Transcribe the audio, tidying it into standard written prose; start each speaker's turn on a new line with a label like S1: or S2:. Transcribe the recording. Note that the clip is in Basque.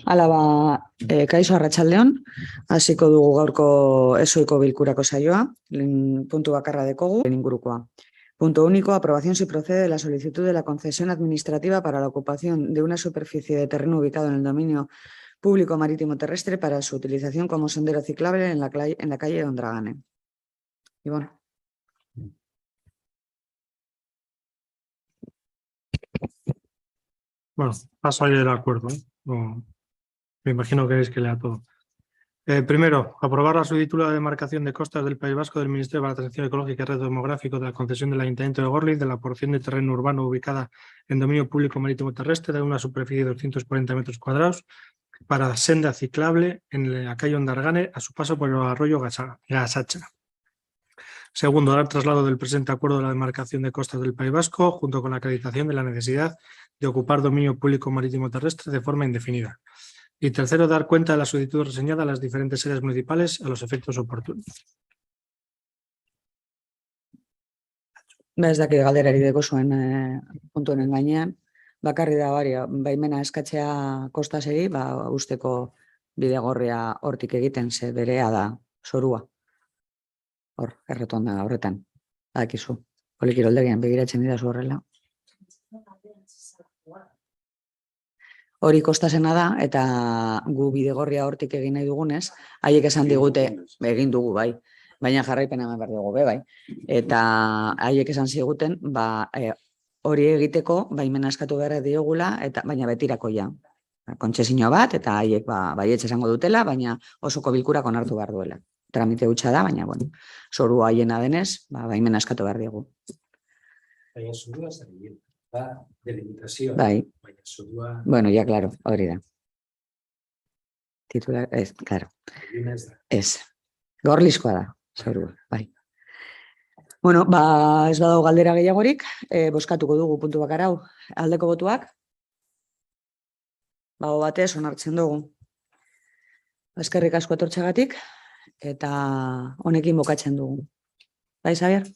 S1: Hala ba, kaixo arratsaldeon, hasiko dugu gaurko ezoiko bilkurako saioa, puntu bakarra dekogu, ingurukoa. Punto único, aprobación si procede de la solicitud de la concesión administrativa para la ocupación de una superficie de terreno ubicado en el dominio público marítimo terrestre para su utilización como sendero ciclable en la calle Ondragane. Y bueno.
S2: Bueno, paso ahí el acuerdo, ¿eh? Me imagino que es que lea todo. Primero, aprobar la solicitud de demarcación de costas del País Vasco del Ministerio para la Transición Ecológica y Reto Demográfico de la concesión del Ayuntamiento de Gorliz de la porción de terreno urbano ubicada en dominio público marítimo terrestre de una superficie de 240 metros cuadrados para senda ciclable en la calle Ondragane a su paso por el arroyo Gasacha. Segundo, dar traslado del presente acuerdo de la demarcación de costas del País Vasco junto con la acreditación de la necesidad de ocupar dominio público marítimo terrestre de forma indefinida. Y tercero, dar cuenta de la solicitud reseñada a las diferentes sedes municipales a los efectos oportunos.
S1: Ez dakit galderari deko zuen puntu honen gainean, bakarri da baimena eskatzea kostaseri, usteko bidegorria hortik egiten, ze berea da zorua. Hor, erretonda horretan, dakizu. Polikiroldegian begiratzen dira horrela. Hori kostasena da, eta gu bidegorria hortik egin nahi dugunez, haiek esan digute, egin dugu, bai, baina jarraipena eman behar dugu, bai. Eta haiek esan ziguten, hori egiteko, baimena eskatu behar diogula, baina betirako ja. Kontzesio bat, eta haiek baietz esango dutela, baina osoko bilkurak onartu behar duela. Tramite hutsa da, baina, bueno, zoru haiena denez, baimena eskatu behar diegu.
S3: Baina zurua zer delimitación.
S1: Bai. Bueno, ya claro, hori da. Titular, ez, claro. Ez. Gorlizkoa da, zorua, bai. Bueno, ez badago galdera gehiagorik, bozkatuko dugu puntu bakar hau. Aldeko botuak? Bago batez, onartzen dugu. Eskerrik asko etortzeagatik, eta honekin bokatzen dugu. Bai, Xabier?